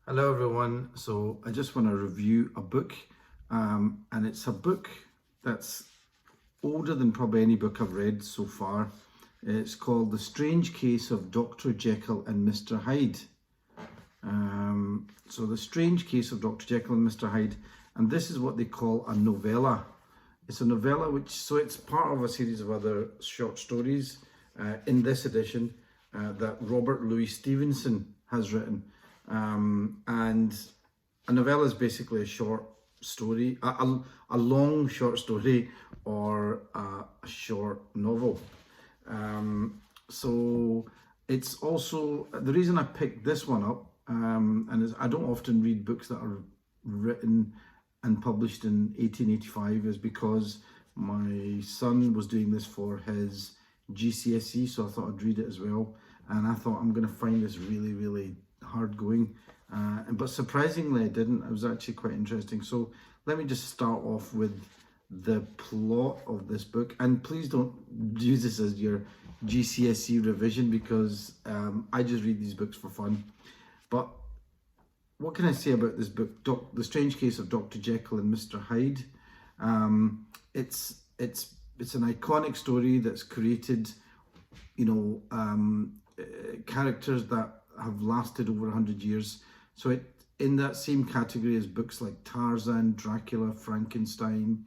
Hello everyone. So I just want to review a book, and it's a book that's older than probably any book I've read so far. It's called The Strange Case of Dr. Jekyll and Mr. Hyde. So The Strange Case of Dr. Jekyll and Mr. Hyde, and this is what they call a novella. It's a novella so it's part of a series of other short stories in this edition that Robert Louis Stevenson has written. And a novella is basically a short story, a long short story, or a short novel. So it's also the reason I picked this one up, and I don't often read books that are written and published in 1885, is because my son was doing this for his GCSE, so I thought I'd read it as well. And I thought, I'm going to find this really, really hard going, but surprisingly I didn't. It was actually quite interesting. So let me just start off with the plot of this book, and please don't use this as your GCSE revision, because I just read these books for fun. But what can I say about this book, The Strange Case of Dr. Jekyll and Mr. Hyde? It's an iconic story that's created, characters that have lasted over 100 years. So it in that same category as books like Tarzan, Dracula, Frankenstein.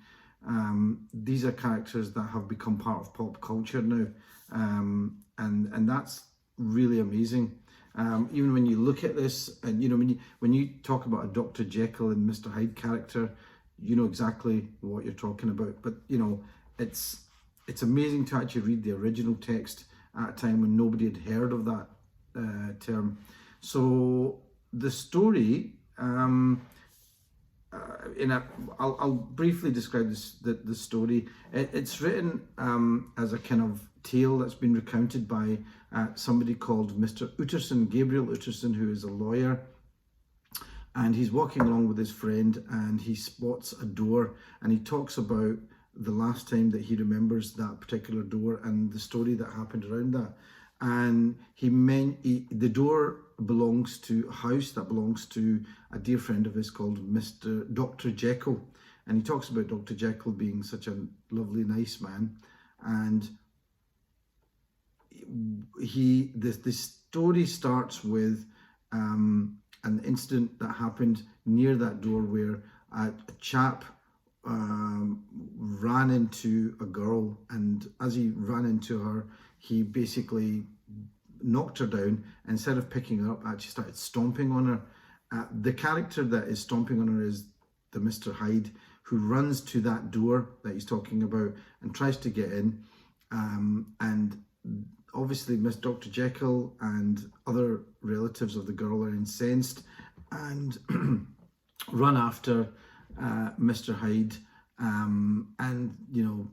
These are characters that have become part of pop culture now, and that's really amazing. Even when you look at this, and when you talk about a Dr. Jekyll and Mr. Hyde character, you know exactly what you're talking about. But it's amazing to actually read the original text at a time when nobody had heard of that term. So the story, I'll briefly describe the story. It's written as a kind of tale that's been recounted by somebody called Mr. Utterson, Gabriel Utterson, who is a lawyer. And he's walking along with his friend, and he spots a door, and he talks about the last time that he remembers that particular door and the story that happened around that. And the door belongs to a house that belongs to a dear friend of his called Dr. Jekyll. And he talks about Dr. Jekyll being such a lovely, nice man. And the story starts with an incident that happened near that door, where a chap ran into a girl, and as he ran into her, he basically knocked her down. Instead of picking her up, actually started stomping on her. The character that is stomping on her is the Mr. Hyde, who runs to that door that he's talking about and tries to get in. And obviously Miss Dr. Jekyll and other relatives of the girl are incensed and run after Mr. Hyde, and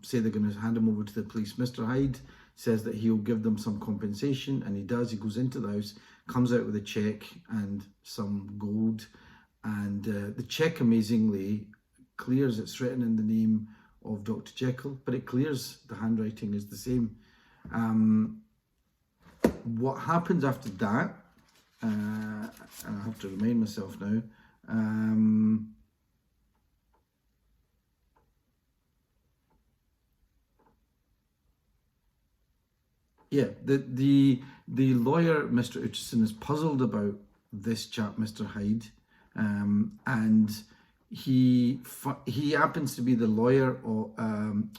say they're going to hand him over to the police. Mr. Hyde says that he'll give them some compensation, and he does. He goes into the house, comes out with a check and some gold, and the check amazingly clears. It's written in the name of Dr. Jekyll, but it clears. The handwriting is the same. What happens after that, and I have to remind myself now, the lawyer, Mr. Utterson, is puzzled about this chap, Mr. Hyde, and he happens to be the lawyer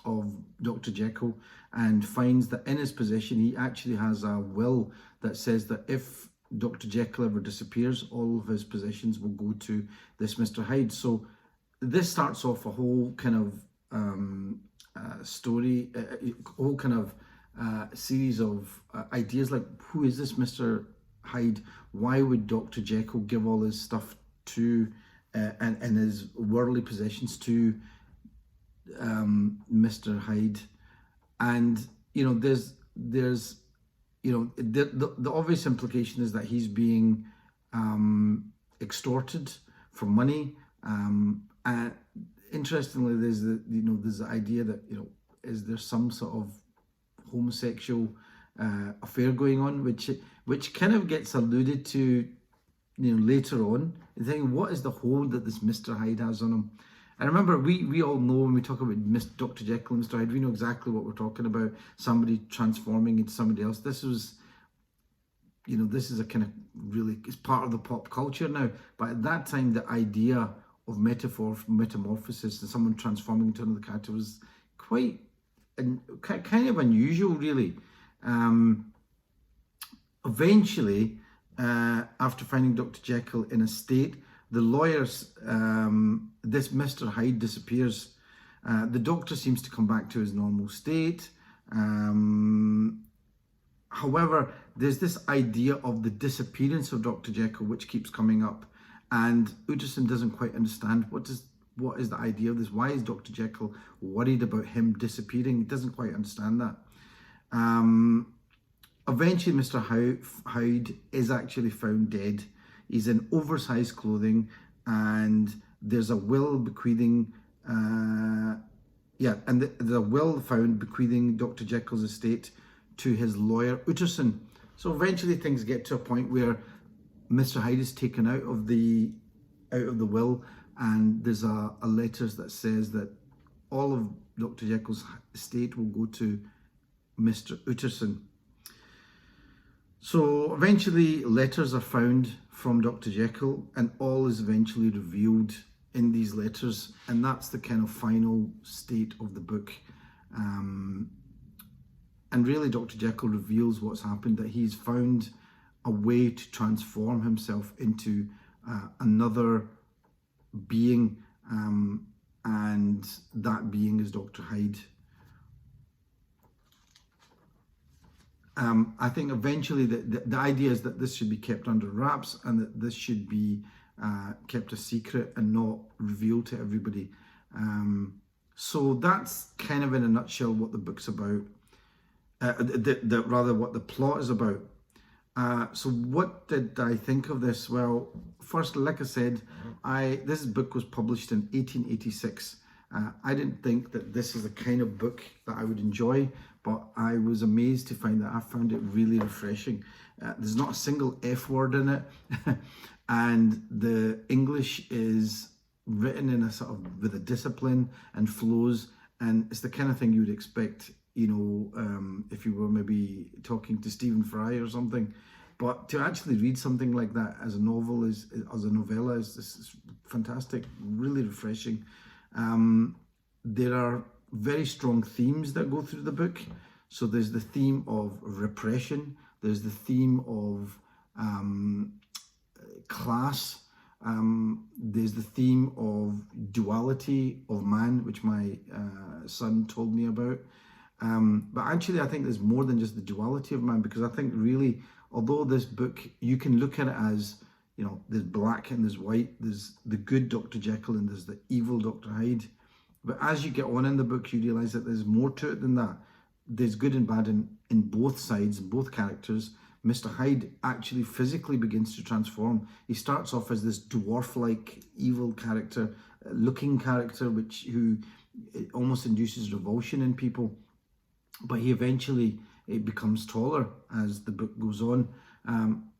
of Dr. Jekyll, and finds that in his possession he actually has a will that says that if Dr. Jekyll ever disappears, all of his possessions will go to this Mr. Hyde. So this starts off a whole kind of story, a whole kind of series of ideas, like, who is this Mr. Hyde? Why would Dr. Jekyll give all his stuff to and his worldly possessions to Mr. Hyde? And there's the obvious implication is that he's being extorted for money. And interestingly, there's the idea that is there some sort of homosexual affair going on, which kind of gets alluded to later on, and thinking, what is the hold that this Mr. Hyde has on him? And remember, we all know when we talk about Dr. Jekyll and Mr. Hyde, we know exactly what we're talking about. Somebody transforming into somebody else. This was, this is a kind of really, it's part of the pop culture now. But at that time, the idea of metamorphosis and someone transforming into another character was quite kind of unusual, really. Eventually, after finding Dr. Jekyll in a state, the lawyers, this Mr. Hyde disappears. The doctor seems to come back to his normal state. However, there's this idea of the disappearance of Dr. Jekyll, which keeps coming up. And Utterson doesn't quite understand what is the idea of this. Why is Dr. Jekyll worried about him disappearing? He doesn't quite understand that. Eventually, Mr. Hyde is actually found dead. He's in oversized clothing, and there's a will bequeathing. There's a will found bequeathing Dr. Jekyll's estate to his lawyer Utterson. So eventually, things get to a point where Mr. Hyde is taken out of the will, and there's a letter that says that all of Dr. Jekyll's estate will go to Mr. Utterson. So eventually letters are found from Dr. Jekyll, and all is eventually revealed in these letters, and that's the kind of final state of the book. And really Dr. Jekyll reveals what's happened, that he's found a way to transform himself into another being, and that being is Dr. Hyde. I think eventually the idea is that this should be kept under wraps, and that this should be kept a secret and not revealed to everybody. So that's kind of in a nutshell what the book's about, rather what the plot is about. So what did I think of this? Well, first, like I said, this book was published in 1886. I didn't think that this is the kind of book that I would enjoy, but I was amazed to find that I found it really refreshing. There's not a single F word in it, and the English is written in a sort of with a discipline and flows, and it's the kind of thing you would expect, if you were maybe talking to Stephen Fry or something. But to actually read something like that as a novel, as a novella, is fantastic, really refreshing. There are very strong themes that go through the book. So there's the theme of repression, there's the theme of class, there's the theme of duality of man, which my son told me about. But actually, I think there's more than just the duality of man, because I think really, although this book, you can look at it as, there's black and there's white, there's the good Dr. Jekyll and there's the evil Dr. Hyde. But as you get on in the book, you realise that there's more to it than that. There's good and bad in both sides, in both characters. Mr. Hyde actually physically begins to transform. He starts off as this dwarf-like evil character, looking character, who almost induces revulsion in people. But he eventually becomes taller as the book goes on.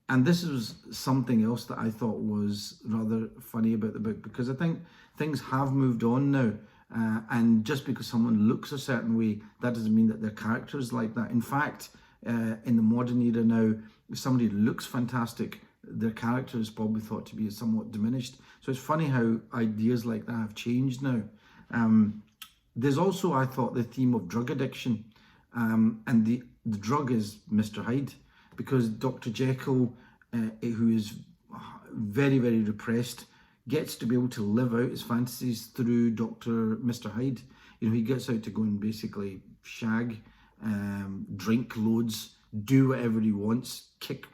And this was something else that I thought was rather funny about the book, because I think things have moved on now. And just because someone looks a certain way, that doesn't mean that their character is like that. In fact, in the modern era now, if somebody looks fantastic, their character is probably thought to be somewhat diminished. So it's funny how ideas like that have changed now. There's also, I thought, the theme of drug addiction. And the drug is Mr. Hyde, because Dr. Jekyll, who is very, very repressed, gets to be able to live out his fantasies through Mr. Hyde. He gets out to go and basically shag, drink loads, do whatever he wants, kick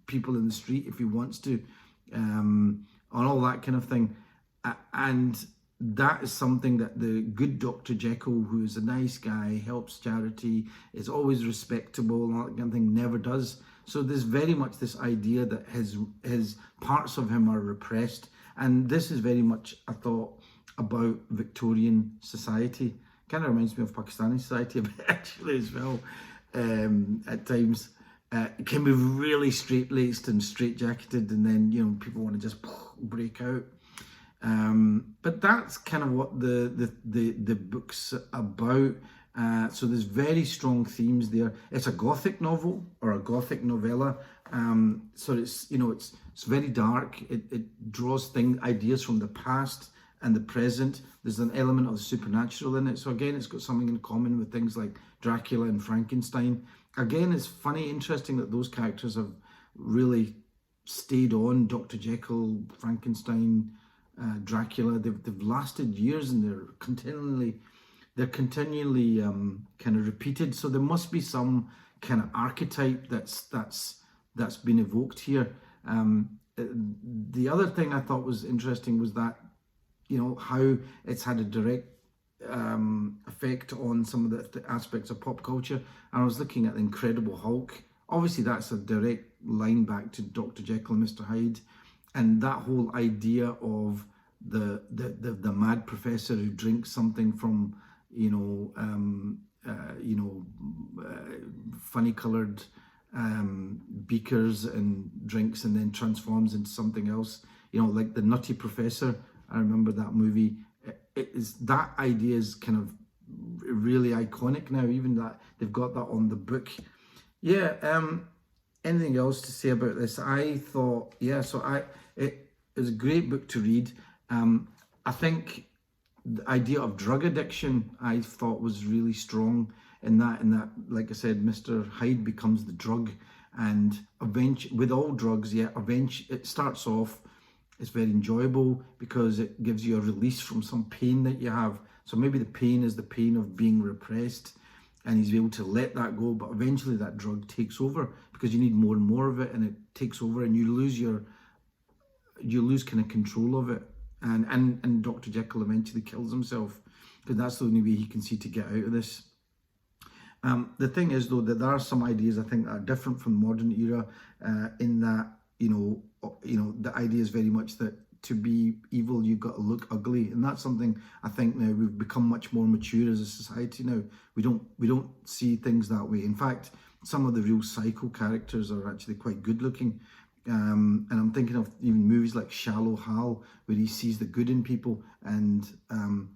people in the street if he wants to, and all that kind of thing. And that is something that the good Dr. Jekyll, who is a nice guy, helps charity, is always respectable, and all that kind of thing, never does. So there's very much this idea that his parts of him are repressed. And this is very much a thought about Victorian society. Kind of reminds me of Pakistani society a bit actually as well, at times. It can be really straight-laced and straight-jacketed, and then people want to just break out. But that's kind of what the book's about. So there's very strong themes there. It's a gothic novel or a gothic novella. So it's very dark. It draws ideas from the past and the present. There's an element of the supernatural in it. So again, it's got something in common with things like Dracula and Frankenstein. Again, it's funny, interesting that those characters have really stayed on. Dr. Jekyll, Frankenstein, Dracula. They've lasted years, and they're continually kind of repeated. So there must be some kind of archetype that's been evoked here. The other thing I thought was interesting was that how it's had a direct effect on some of the aspects of pop culture. And I was looking at the Incredible Hulk. Obviously, that's a direct line back to Dr. Jekyll and Mr. Hyde, and that whole idea of the mad professor who drinks something from funny coloured beakers and drinks, and then transforms into something else. Like the Nutty Professor. I remember that movie. That idea is kind of really iconic now. Even that they've got that on the book. Yeah. Anything else to say about this? I thought, it was a great book to read. I think the idea of drug addiction, I thought, was really strong in that, like I said, Mr. Hyde becomes the drug, and eventually, with all drugs, eventually it starts off, it's very enjoyable because it gives you a release from some pain that you have. So maybe the pain is the pain of being repressed, and he's able to let that go, but eventually that drug takes over because you need more and more of it, and it takes over, and you lose kind of control of it. And Dr. Jekyll eventually kills himself because that's the only way he can see to get out of this. The thing is, though, that there are some ideas I think that are different from the modern era, in that the idea is very much that to be evil you've got to look ugly, and that's something I think now we've become much more mature as a society. Now we don't see things that way. In fact, some of the real psycho characters are actually quite good looking. And I'm thinking of even movies like Shallow Hal, where he sees the good in people and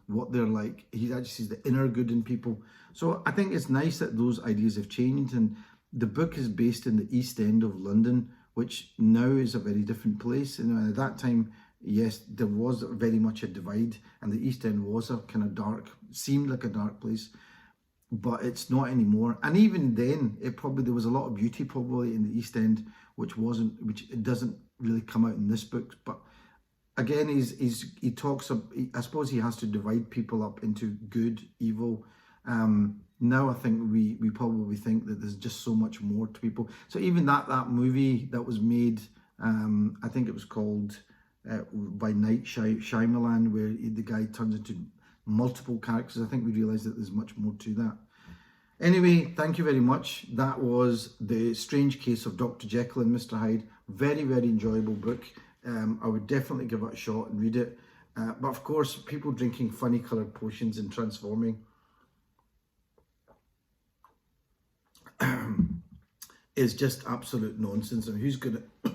what they're like. He actually sees the inner good in people. So I think it's nice that those ideas have changed. And the book is based in the East End of London, which now is a very different place. And at that time, yes, there was very much a divide, and the East End was a kind of dark, seemed like a dark place. But it's not anymore. And even then, there was a lot of beauty probably in the East End, which it doesn't really come out in this book. But again, he talks of, I suppose he has to divide people up into good, evil. Now I think we probably think that there's just so much more to people. So even that movie that was made, I think it was called by Night Shyamalan, where the guy turns into multiple characters. I think we realised that there's much more to that. Anyway, thank you very much. That was The Strange Case of Dr. Jekyll and Mr. Hyde. Very, very enjoyable book. I would definitely give it a shot and read it. But of course, people drinking funny coloured potions and transforming is just absolute nonsense. And who's going to